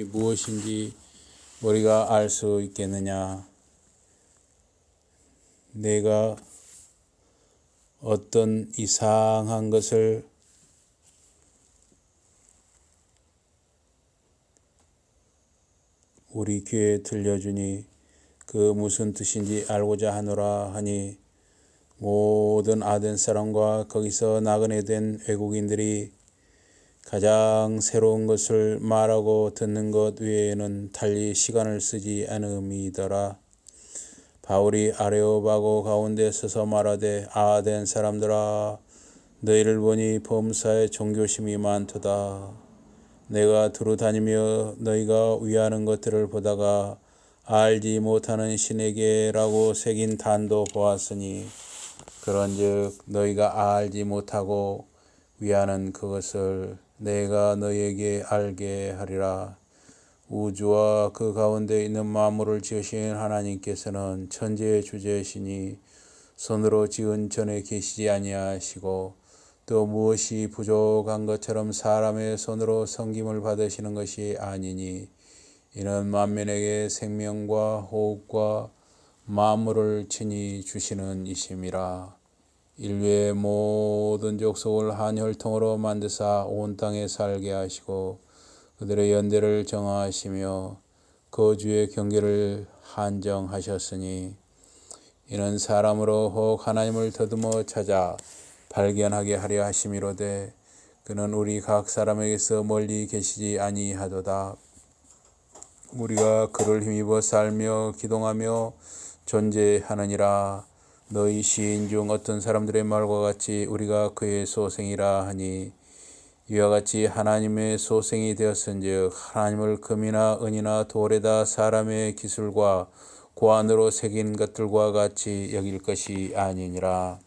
무엇인지 우리가 알 수 있겠느냐? 내가 어떤 이상한 것을 우리 귀에 들려주니 그 무슨 뜻인지 알고자 하노라 하니 모든 아덴 사람과 거기서 나그네 된 외국인들이 가장 새로운 것을 말하고 듣는 것 외에는 달리 시간을 쓰지 않음이더라. 바울이 아레오바고 가운데 서서 말하되 아덴 사람들아 너희를 보니 범사에 종교심이 많도다. 내가 두루 다니며 너희가 위하는 것들을 보다가 알지 못하는 신에게라고 새긴 단도 보았으니 그런즉 너희가 알지 못하고 위하는 그것을 내가 너희에게 알게 하리라. 우주와 그 가운데 있는 만물을 지으신 하나님께서는 천지의 주제이시니 손으로 지은 전에 계시지 아니하시고 또 무엇이 부족한 것처럼 사람의 손으로 섬김을 받으시는 것이 아니니 이는 만민에게 생명과 호흡과 만물을 친히 주시는 이심이라. 인류의 모든 족속을 한 혈통으로 만드사 온 땅에 살게 하시고 그들의 연대를 정하시며 거주의 경계를 한정하셨으니 이는 사람으로 혹 하나님을 더듬어 찾아 발견하게 하려 하심이로되 그는 우리 각 사람에게서 멀리 계시지 아니하도다. 우리가 그를 힘입어 살며 기동하며 존재하느니라. 너희 시인 중 어떤 사람들의 말과 같이 우리가 그의 소생이라 하니 이와 같이 하나님의 소생이 되었은즉 하나님을 금이나 은이나 돌에다 사람의 기술과 고안으로 새긴 것들과 같이 여길 것이 아니니라.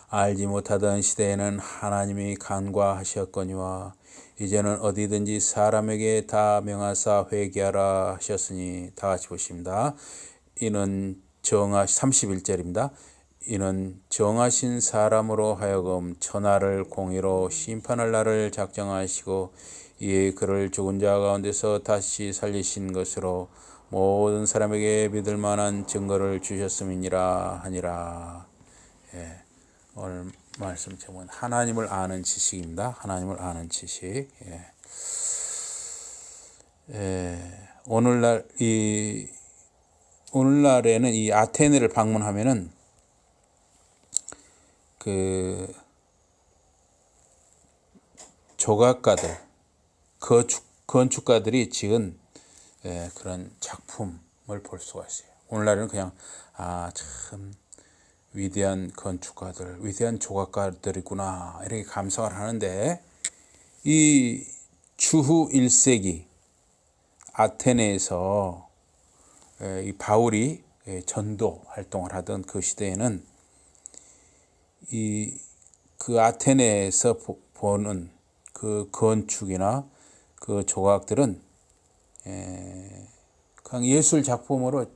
알지 못하던 시대에는 하나님이 간과하셨거니와 이제는 어디든지 사람에게 다 명하사 회개하라 하셨으니 다 같이 보십니다. 이는 31절입니다. 이는 정하신 사람으로 하여금 천하를 공의로 심판할 날을 작정하시고 이에 그를 죽은 자 가운데서 다시 살리신 것으로 모든 사람에게 믿을 만한 증거를 주셨음이니라 하니라. 오늘 말씀 제목은 하나님을 아는 지식입니다. 하나님을 아는 지식. 오늘날에는 이 아테네를 방문하면은 그 조각가들, 건축가들이 지은 그런 작품을 볼 수가 있어요. 오늘날에는 그냥 참 위대한 건축가들, 위대한 조각가들이구나 이렇게 감상을 하는데 이 주후 1세기 아테네에서 이 바울이 전도 활동을 하던 그 시대에는 그 아테네에서 보는 그 건축이나 그 조각들은 그냥 예술 작품으로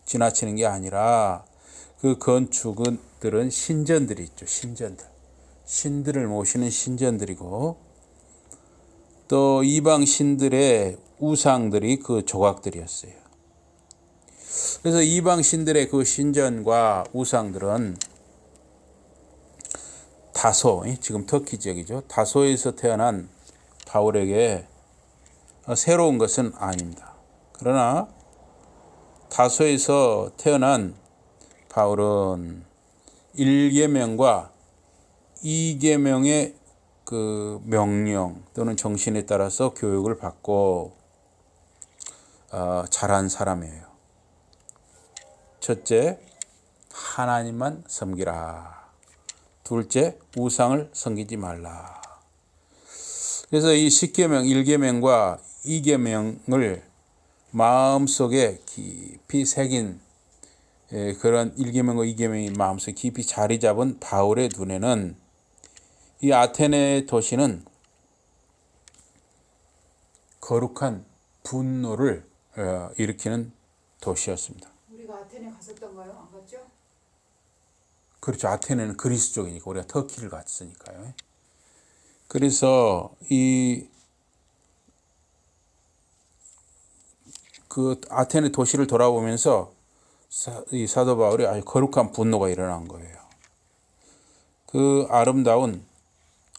지나치는 게 아니라 그 건축들은 신전들이 있죠. 신들을 모시는 신전들이고 또 이방 신들의 우상들이 그 조각들이었어요. 그래서 이방 신들의 그 신전과 우상들은 다소, 지금 터키 지역이죠. 다소에서 태어난 바울에게 새로운 것은 아닙니다. 그러나 다소에서 태어난 바울은 1계명과 2계명의 그 명령 또는 정신에 따라서 교육을 받고 자란 사람이에요. 첫째, 하나님만 섬기라. 둘째, 우상을 섬기지 말라. 그래서 이 10계명, 1계명과 2계명을 마음속에 깊이 새긴 그런 1계명과 2계명이 마음속에 깊이 자리 잡은 바울의 눈에는 이 아테네 도시는 거룩한 분노를 일으키는 도시였습니다. 우리가 아테네 갔었던가요? 안 갔죠? 그렇죠. 아테네는 그리스 쪽이니까 우리가 터키를 갔으니까요. 그래서 이 그 아테네 도시를 돌아보면서 이 사도 바울이 아주 거룩한 분노가 일어난 거예요. 그 아름다운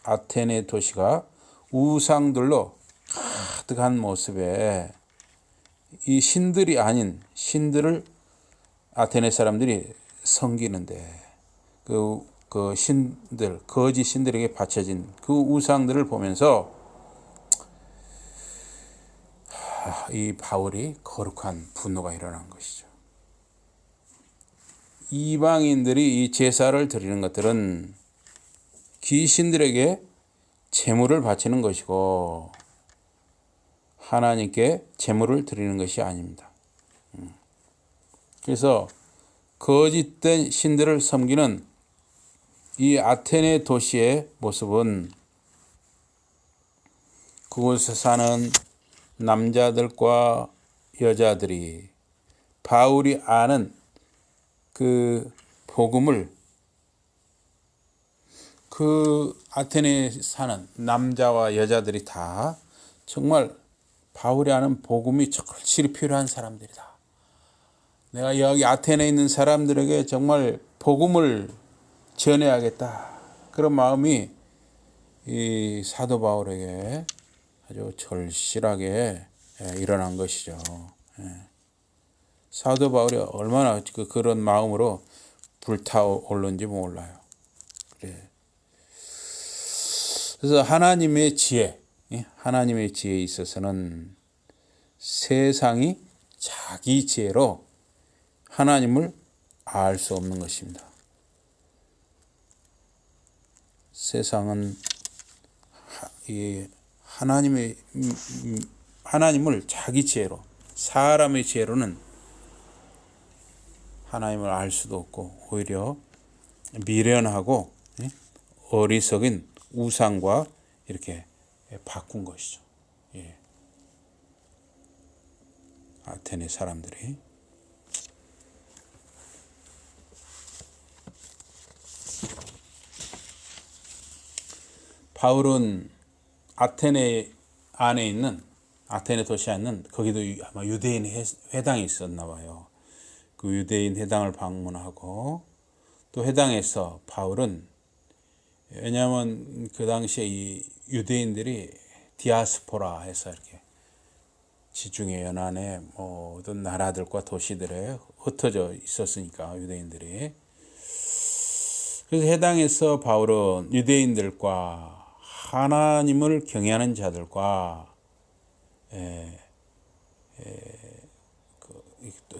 아테네 도시가 우상들로 가득한 모습에 이 신들이 아닌 신들을 아테네 사람들이 섬기는데 그 신들, 거짓 신들에게 바쳐진 그 우상들을 보면서 이 바울이 거룩한 분노가 일어난 것이죠. 이방인들이 이 제사를 드리는 것들은 귀신들에게 제물을 바치는 것이고 하나님께 제물을 드리는 것이 아닙니다. 그래서 거짓된 신들을 섬기는 이 아테네 도시의 모습은 그곳에 사는 남자들과 여자들이 바울이 아는 그 복음을 그 아테네에 사는 남자와 여자들이 다 정말 바울이 아는 복음이 절실히 필요한 사람들이다. 내가 여기 아테네에 있는 사람들에게 정말 복음을 전해야겠다. 그런 마음이 이 사도 바울에게 아주 절실하게 일어난 것이죠. 사도 바울이 얼마나 그런 마음으로 불타오르는지 몰라요. 그래. 그래서 하나님의 지혜에 있어서는 세상이 자기 지혜로 하나님을 알 수 없는 것입니다. 세상은 하나님을 자기 지혜로, 사람의 지혜로는 하나님을 알 수도 없고 오히려 미련하고 어리석은 우상과 이렇게 바꾼 것이죠. 아테네 사람들이. 바울은 아테네 안에 있는 아테네 도시에 있는 거기도 아마 유대인 회당이 있었나 봐요. 그 유대인 회당을 방문하고 또 회당에서 바울은 왜냐하면 그 당시에 이 유대인들이 디아스포라 해서 이렇게 지중해 연안에 모든 나라들과 도시들에 흩어져 있었으니까 유대인들이. 그래서 회당에서 바울은 유대인들과 하나님을 경외하는 자들과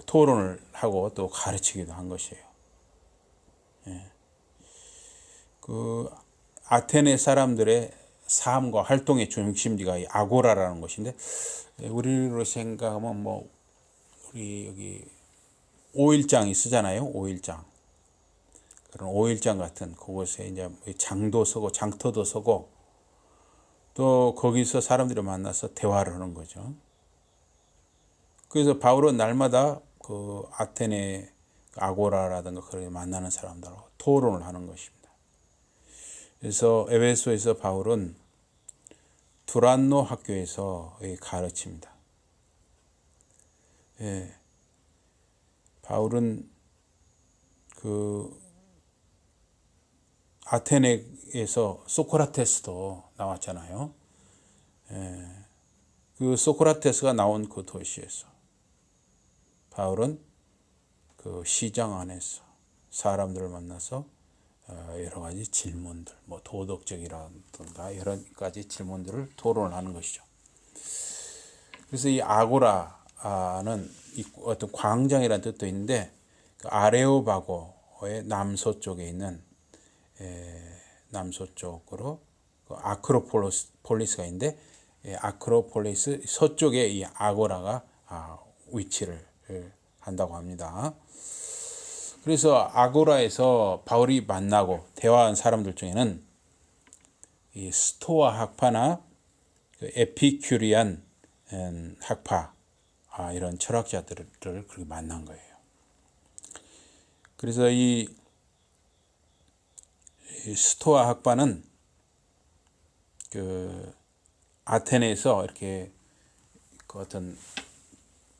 토론을 하고 또 가르치기도 한 것이에요. 그 아테네 사람들의 삶과 활동의 중심지가 이 아고라라는 것인데 우리로 생각하면 우리 여기 5일장이 쓰잖아요. 5일장. 그런 5일장 같은 그곳에 이제 장도 서고 장터도 서고 또 거기서 사람들을 만나서 대화를 하는 거죠. 그래서 바울은 날마다 그 아테네 아고라라든가 그렇게 만나는 사람들하고 토론을 하는 것입니다. 그래서 에베소에서 바울은 두란노 학교에서 가르칩니다. 바울은 그 아테네에서 소크라테스도 나왔잖아요. 그 소크라테스가 나온 그 도시에서 바울은 그 시장 안에서 사람들을 만나서 여러 가지 질문들, 도덕적이라든가 여러 가지 질문들을 토론을 하는 것이죠. 그래서 이 아고라는 어떤 광장이라는 뜻도 있는데 그 아레오바고의 남서쪽에 있는 남서쪽으로 그 아크로폴리스가 있는데 아크로폴리스 서쪽에 이 아고라가 위치를 한다고 합니다. 그래서 아고라에서 바울이 만나고 대화한 사람들 중에는 이 스토아 학파나 그 에피큐리안 학파 이런 철학자들을 그렇게 만난 거예요. 그래서 이 스토아 학파는 그 아테네에서 이렇게 그 어떤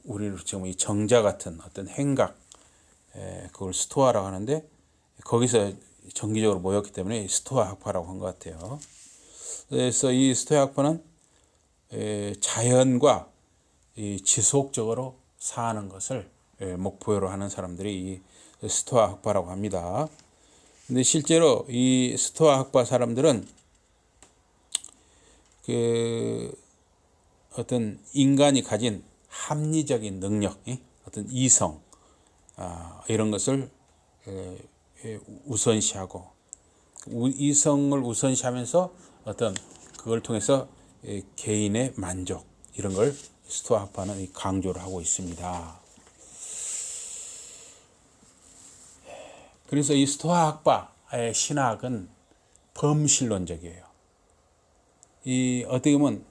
우리로 지금 이 정자 같은 어떤 행각, 그걸 스토아라고 하는데 거기서 정기적으로 모였기 때문에 스토아 학파라고 한 것 같아요. 그래서 이 스토아 학파는 자연과 이 지속적으로 사는 것을 목표로 하는 사람들이 이 스토아 학파라고 합니다. 근데 실제로 이 스토아 학파 사람들은 그 어떤 인간이 가진 합리적인 능력, 어떤 이성, 이런 것을 우선시하고 이성을 우선시하면서 어떤 그걸 통해서 개인의 만족 이런 걸 스토아 학파는 강조를 하고 있습니다. 그래서 이 스토아 학파의 신학은 범신론적이에요. 이 어떻게 보면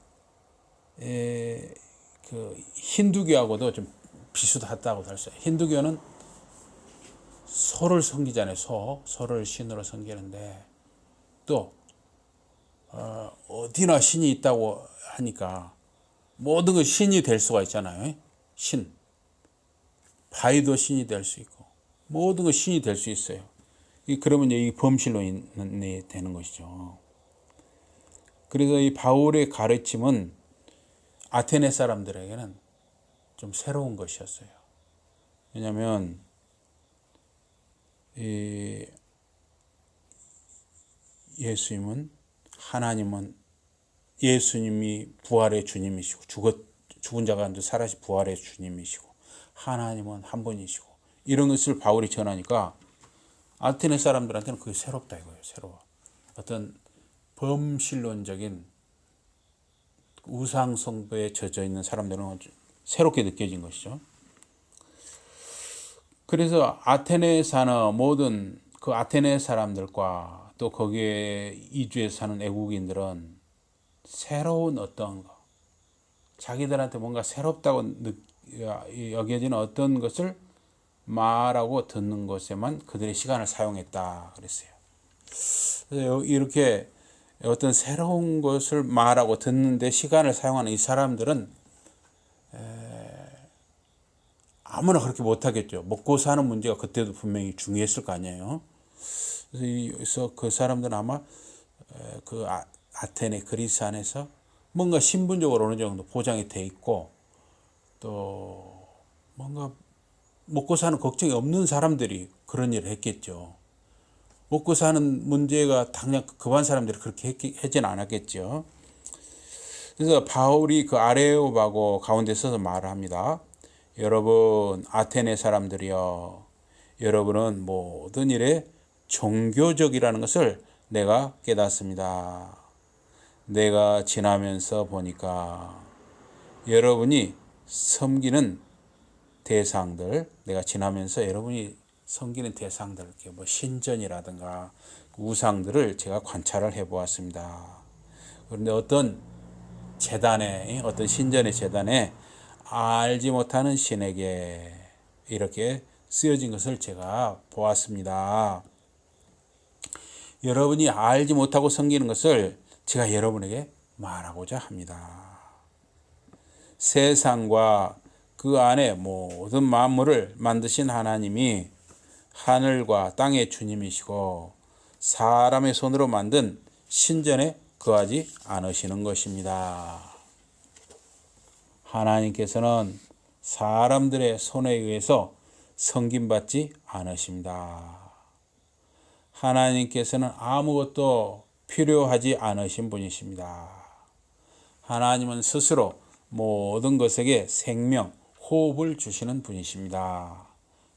그 힌두교하고도 좀 비슷하다고 할 수 있어요. 힌두교는 소를 섬기잖아요. 소를 신으로 섬기는데 또 어디나 신이 있다고 하니까 모든 건 신이 될 수가 있잖아요. 신, 바위도 신이 될 수 있고 모든 건 신이 될 수 있어요. 그러면 이 범신론이 되는 것이죠. 그래서 이 바울의 가르침은 아테네 사람들에게는 좀 새로운 것이었어요. 왜냐하면 하나님은 예수님이 부활의 주님이시고 죽은 자가 살아서 부활의 주님이시고 하나님은 한 분이시고 이런 것을 바울이 전하니까 아테네 사람들한테는 그게 새롭다 이거예요. 새로워. 어떤 범신론적인 우상 숭배에 젖어 있는 사람들은 새롭게 느껴진 것이죠. 그래서 아테네에 사는 모든 그 아테네 사람들과 또 거기에 이주해 사는 애국인들은 새로운 어떤 거, 자기들한테 뭔가 새롭다고 여겨지는 어떤 것을 말하고 듣는 것에만 그들의 시간을 사용했다 그랬어요. 그래서 이렇게 어떤 새로운 것을 말하고 듣는데 시간을 사용하는 이 사람들은 아무나 그렇게 못하겠죠. 먹고 사는 문제가 그때도 분명히 중요했을 거 아니에요. 그래서 그 사람들은 아마 그 아테네 그리스 안에서 뭔가 신분적으로 어느 정도 보장이 돼 있고 또 뭔가 먹고 사는 걱정이 없는 사람들이 그런 일을 했겠죠. 먹고 사는 문제가 당장 급한 사람들이 그렇게 하진 않았겠죠. 그래서 바울이 그 아레오바고 가운데 서서 말을 합니다. 여러분 아테네 사람들이여, 여러분은 모든 일에 종교적이라는 것을 내가 깨닫습니다. 내가 지나면서 보니까 여러분이 섬기는 대상들, 내가 지나면서 여러분이 섬기는 대상들, 뭐 신전이라든가 우상들을 제가 관찰을 해보았습니다. 그런데 어떤 재단에, 어떤 신전의 재단에 알지 못하는 신에게 이렇게 쓰여진 것을 제가 보았습니다. 여러분이 알지 못하고 섬기는 것을 제가 여러분에게 말하고자 합니다. 세상과 그 안에 모든 만물을 만드신 하나님이 하늘과 땅의 주님이시고 사람의 손으로 만든 신전에 거하지 않으시는 것입니다. 하나님께서는 사람들의 손에 의해서 섬김받지 않으십니다. 하나님께서는 아무것도 필요하지 않으신 분이십니다. 하나님은 스스로 모든 것에게 생명, 호흡을 주시는 분이십니다.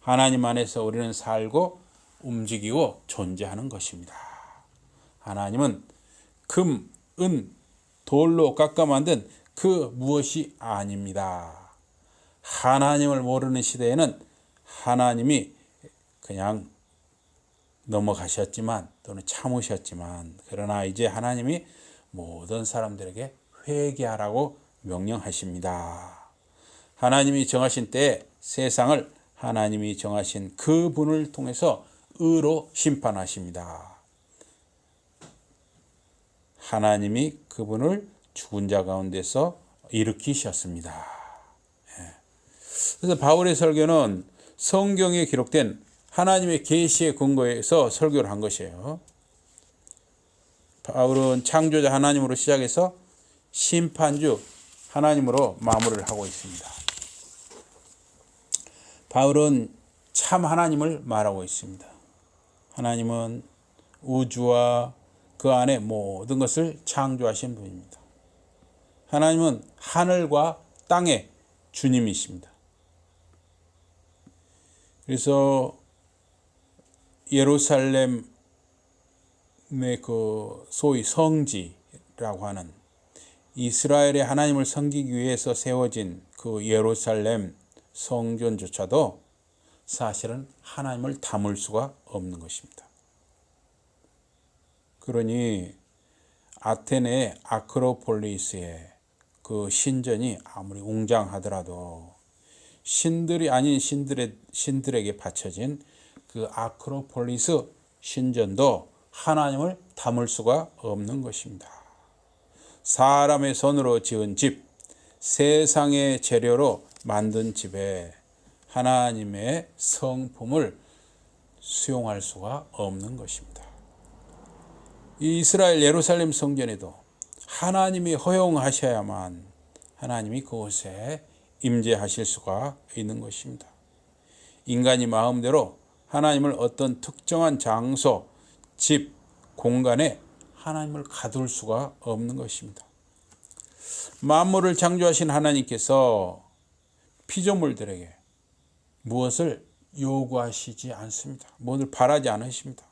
하나님 안에서 우리는 살고 움직이고 존재하는 것입니다. 하나님은 금, 은, 돌로 깎아 만든 그 무엇이 아닙니다. 하나님을 모르는 시대에는 하나님이 그냥 넘어가셨지만 또는 참으셨지만, 그러나 이제 하나님이 모든 사람들에게 회개하라고 명령하십니다. 하나님이 정하신 때에 세상을 하나님이 정하신 그 분을 통해서 의로 심판하십니다. 하나님이 그분을 죽은 자 가운데서 일으키셨습니다. 그래서 바울의 설교는 성경에 기록된 하나님의 계시의 근거에서 설교를 한 것이에요. 바울은 창조자 하나님으로 시작해서 심판주 하나님으로 마무리를 하고 있습니다. 바울은 참 하나님을 말하고 있습니다. 하나님은 우주와 그 안에 모든 것을 창조하신 분입니다. 하나님은 하늘과 땅의 주님이십니다. 그래서 예루살렘의 그 소위 성지라고 하는 이스라엘의 하나님을 섬기기 위해서 세워진 그 예루살렘 성전조차도 사실은 하나님을 담을 수가 없는 것입니다. 그러니 아테네 아크로폴리스의 그 신전이 아무리 웅장하더라도 신들이 아닌 신들에게 바쳐진 그 아크로폴리스 신전도 하나님을 담을 수가 없는 것입니다. 사람의 손으로 지은 집, 세상의 재료로 만든 집에 하나님의 성품을 수용할 수가 없는 것입니다. 이 이스라엘 예루살렘 성전에도 하나님이 허용하셔야만 하나님이 그곳에 임재하실 수가 있는 것입니다. 인간이 마음대로 하나님을 어떤 특정한 장소, 집, 공간에 하나님을 가둘 수가 없는 것입니다. 만물을 창조하신 하나님께서 피조물들에게 무엇을 요구하시지 않습니다. 무엇을 바라지 않으십니다.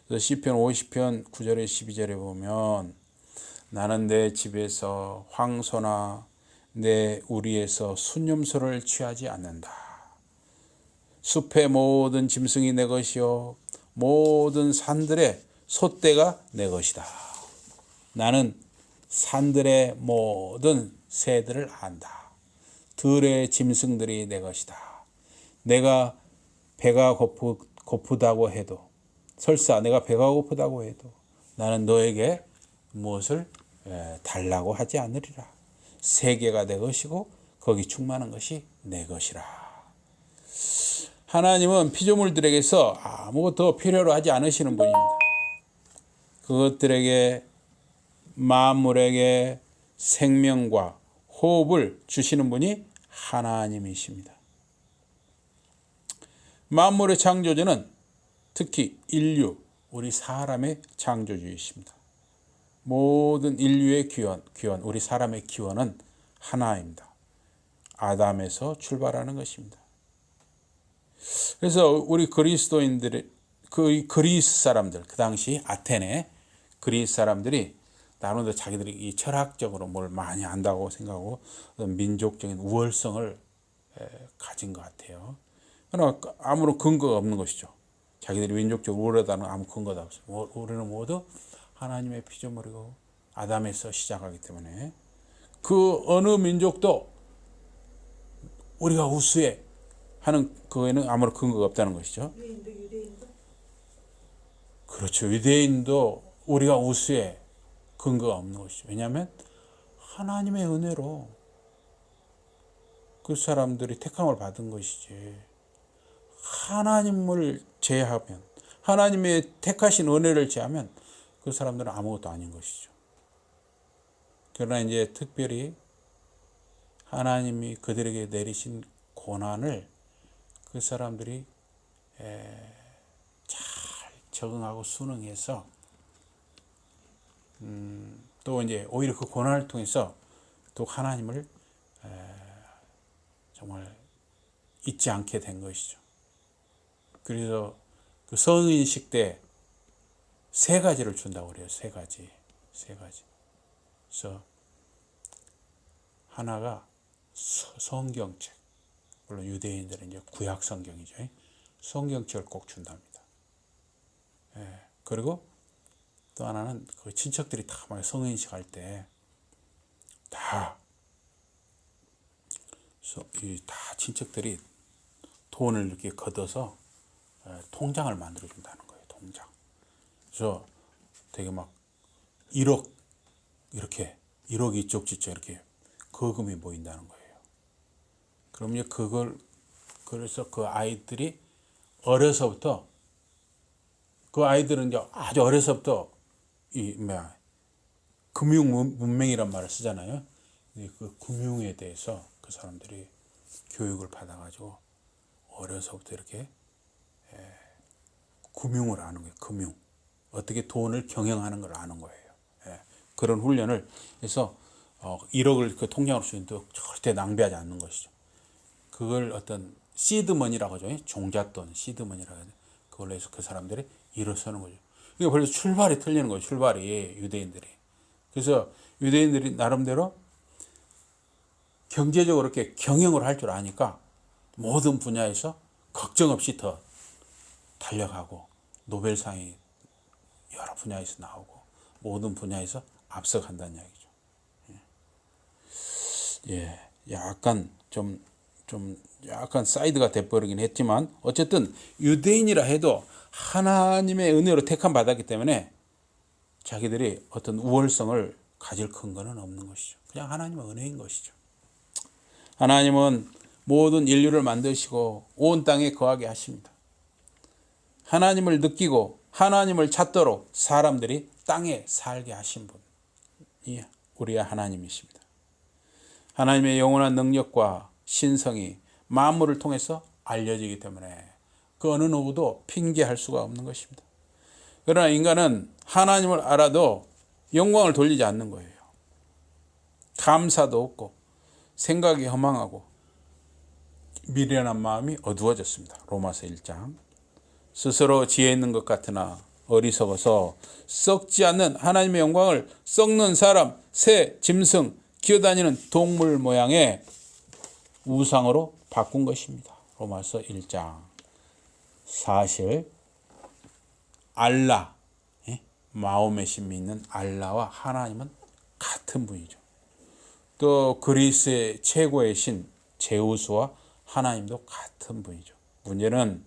그래서 시편 50편 9절에 12절에 보면 나는 내 집에서 황소나 내 우리에서 순념소를 취하지 않는다. 숲의 모든 짐승이 내 것이요 모든 산들의 솥대가 내 것이다. 나는 산들의 모든 새들을 안다. 들의 짐승들이 내 것이다. 내가 배가 고프다고 해도 설사 내가 배가 고프다고 해도 나는 너에게 무엇을 달라고 하지 않으리라. 세계가 내 것이고 거기 충만한 것이 내 것이라. 하나님은 피조물들에게서 아무것도 필요로 하지 않으시는 분입니다. 그것들에게 만물에게 생명과 호흡을 주시는 분이 하나님이십니다. 만물의 창조주는 특히 인류, 우리 사람의 창조주이십니다. 모든 인류의 기원, 우리 사람의 기원은 하나입니다. 아담에서 출발하는 것입니다. 그래서 우리 그리스도인들의 그 그리스 사람들, 그 당시 아테네 그리스 사람들이 나름대로 자기들이 이 철학적으로 뭘 많이 안다고 생각하고 민족적인 우월성을 가진 것 같아요. 그러나 아무런 근거가 없는 것이죠. 자기들이 민족적으로 우월하다는 아무 근거도 없어요. 우리는 모두 하나님의 피조물이고 아담에서 시작하기 때문에 그 어느 민족도 우리가 우수해 하는 그에는 아무런 근거가 없다는 것이죠. 유대인도? 그렇죠. 유대인도 우리가 우수해 근거가 없는 것이죠. 왜냐하면 하나님의 은혜로 그 사람들이 택함을 받은 것이지. 하나님을 제하면 하나님의 택하신 은혜를 제하면 그 사람들은 아무것도 아닌 것이죠. 그러나 이제 특별히 하나님이 그들에게 내리신 고난을 그 사람들이 잘 적응하고 순응해서 또 이제 오히려 그 고난을 통해서 또 하나님을 정말 잊지 않게 된 것이죠. 그래서 그 성인식 때 3가지를 준다고 그래요. 3가지. 그래서 하나가 성경책. 물론 유대인들은 이제 구약 성경이죠. 성경책을 꼭 준답니다. 그리고 또 하나는 그 친척들이 다 성인식 할 때 다 친척들이 돈을 이렇게 걷어서 통장을 만들어 준다는 거예요. 통장. 그래서 되게 막 1억 이렇게 1억이 이쪽 저쪽 이렇게 거금이 모인다는 거예요. 그러면 그래서 그 아이들이 어려서부터, 그 아이들은 이제 아주 어려서부터 금융 문맹이란 말을 쓰잖아요. 그 금융에 대해서 그 사람들이 교육을 받아가지고 어려서부터 이렇게 금융을 아는 거예요. 금융. 어떻게 돈을 경영하는 걸 아는 거예요. 그런 훈련을 해서 1억을 그 통장으로 쓰는데 절대 낭비하지 않는 것이죠. 그걸 어떤 시드머니라고 하죠. 종잣돈, 시드머니라고 하죠. 그걸로 해서 그 사람들이 일어서는 거죠. 그러니까 벌써 출발이 틀리는 거예요. 출발이, 유대인들이. 그래서 유대인들이 나름대로 경제적으로 이렇게 경영을 할 줄 아니까 모든 분야에서 걱정 없이 더 달려가고, 노벨상이 여러 분야에서 나오고, 모든 분야에서 앞서간다는 이야기죠. 예, 약간 약간 사이드가 돼버리긴 했지만, 어쨌든 유대인이라 해도 하나님의 은혜로 택함 받았기 때문에 자기들이 어떤 우월성을 가질 근거는 없는 것이죠. 그냥 하나님의 은혜인 것이죠. 하나님은 모든 인류를 만드시고 온 땅에 거하게 하십니다. 하나님을 느끼고 하나님을 찾도록 사람들이 땅에 살게 하신 분이 우리의 하나님이십니다. 하나님의 영원한 능력과 신성이 만물을 통해서 알려지기 때문에 그 어느 누구도 핑계할 수가 없는 것입니다. 그러나 인간은 하나님을 알아도 영광을 돌리지 않는 거예요. 감사도 없고 생각이 허망하고 미련한 마음이 어두워졌습니다. 로마서 1장. 스스로 지혜 있는 것 같으나 어리석어서 썩지 않는 하나님의 영광을 썩는 사람, 새, 짐승, 기어다니는 동물 모양의 우상으로 바꾼 것입니다. 로마서 1장. 사실 알라, 마호멧이 믿는 알라와 하나님은 같은 분이죠. 또 그리스의 최고의 신 제우스와 하나님도 같은 분이죠. 문제는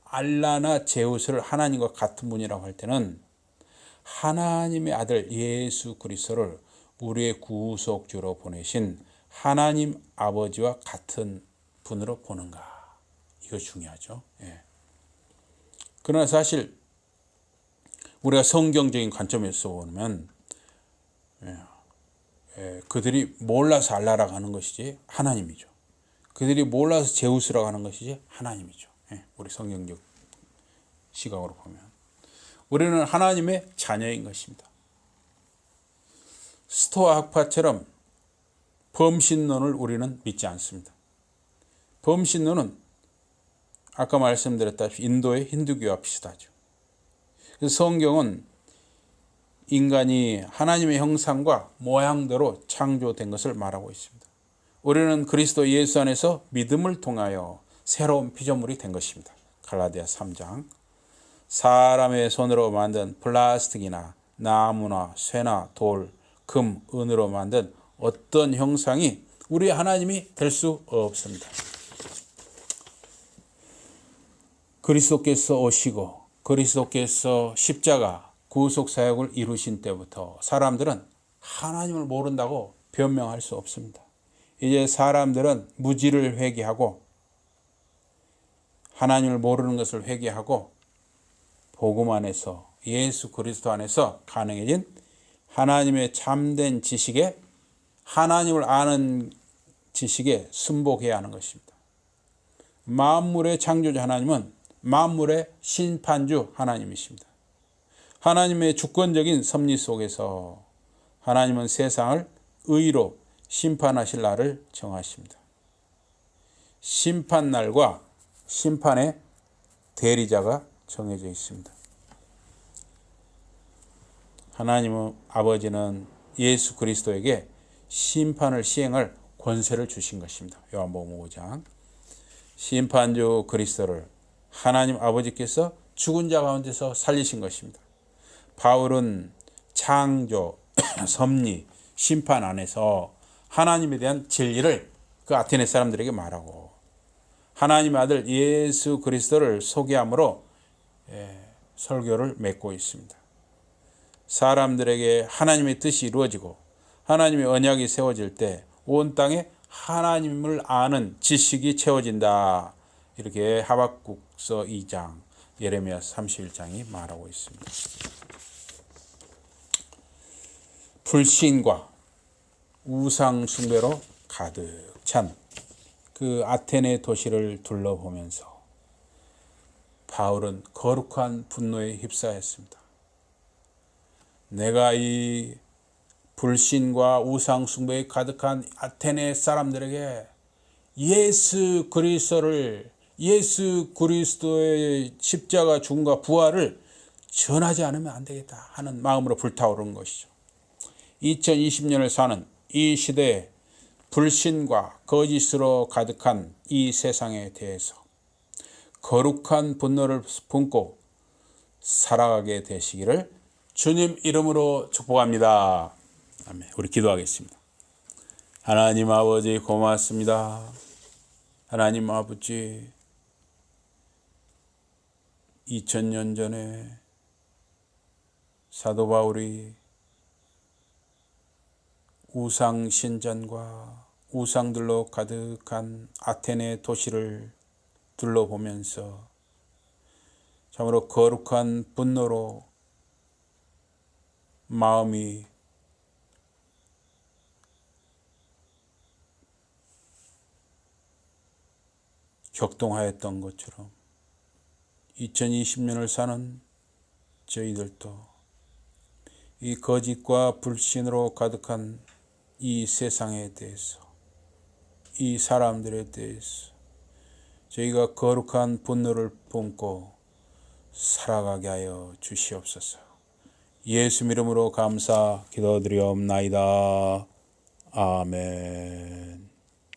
알라나 제우스를 하나님과 같은 분이라고 할 때는 하나님의 아들 예수 그리스도를 우리의 구속주로 보내신 하나님 아버지와 같은 분으로 보는가. 이거 중요하죠. 그러나 사실 우리가 성경적인 관점에서 보면 그들이 몰라서 알라라고 하는 것이지 하나님이죠. 그들이 몰라서 제우스라고 하는 것이지 하나님이죠. 우리 성경적 시각으로 보면 우리는 하나님의 자녀인 것입니다. 스토아 학파처럼 범신론을 우리는 믿지 않습니다. 범신론은 아까 말씀드렸다시피 인도의 힌두교와 비슷하죠. 그래서 성경은 인간이 하나님의 형상과 모양대로 창조된 것을 말하고 있습니다. 우리는 그리스도 예수 안에서 믿음을 통하여 새로운 피조물이 된 것입니다. 갈라디아 3장. 사람의 손으로 만든 플라스틱이나 나무나 쇠나 돌, 금, 은으로 만든 어떤 형상이 우리 하나님이 될 수 없습니다. 그리스도께서 오시고 그리스도께서 십자가 구속 사역을 이루신 때부터 사람들은 하나님을 모른다고 변명할 수 없습니다. 이제 사람들은 무지를 회개하고 하나님을 모르는 것을 회개하고 복음 안에서 예수 그리스도 안에서 가능해진 하나님의 참된 지식에 하나님을 아는 지식에 순복해야 하는 것입니다. 만물의 창조주 하나님은 만물의 심판주 하나님이십니다. 하나님의 주권적인 섭리 속에서 하나님은 세상을 의로 심판하실 날을 정하십니다. 심판날과 심판의 대리자가 정해져 있습니다. 하나님 아버지는 예수 그리스도에게 심판을 시행할 권세를 주신 것입니다. 요한복음 5장. 심판주 그리스도를 하나님 아버지께서 죽은 자 가운데서 살리신 것입니다. 바울은 창조, 섭리, 심판 안에서 하나님에 대한 진리를 그 아테네 사람들에게 말하고 하나님의 아들 예수 그리스도를 소개함으로 설교를 맺고 있습니다. 사람들에게 하나님의 뜻이 이루어지고 하나님의 언약이 세워질 때 온 땅에 하나님을 아는 지식이 채워진다. 이렇게 하박국서 2장, 예레미야 31장이 말하고 있습니다. 불신과 우상 숭배로 가득 찬 그 아테네 도시를 둘러보면서 바울은 거룩한 분노에 휩싸였습니다. 내가 이 불신과 우상 숭배에 가득한 아테네 사람들에게 예수 그리스도의 십자가 죽음과 부활을 전하지 않으면 안 되겠다 하는 마음으로 불타오른 것이죠. 2020년을 사는 이 시대에 불신과 거짓으로 가득한 이 세상에 대해서 거룩한 분노를 품고 살아가게 되시기를 주님 이름으로 축복합니다. 아멘. 우리 기도하겠습니다. 하나님 아버지 고맙습니다. 하나님 아버지 2000년 전에 사도 바울이 우상 신전과 우상들로 가득한 아테네 도시를 둘러보면서 참으로 거룩한 분노로 마음이 격동하였던 것처럼 2020년을 사는 저희들도 이 거짓과 불신으로 가득한 이 세상에 대해서, 이 사람들에 대해서 저희가 거룩한 분노를 품고 살아가게 하여 주시옵소서. 예수 이름으로 감사 기도드리옵나이다. 아멘.